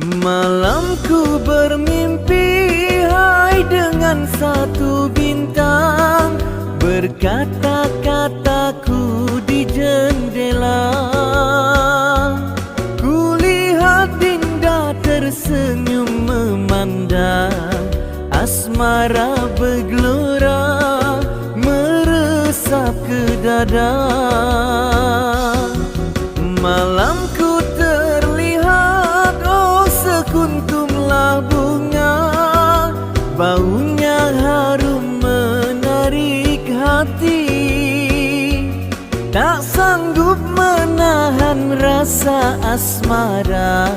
Malamku bermimpi hai dengan satu bintang, berkata-kataku di jendela. Kulihat Dinda tersenyum memandang, asmara bergelora meresap ke dada. Malamku terlihat sekuntumlah bunga, baunya harum menarik hati. Tak sanggup menahan rasa asmara,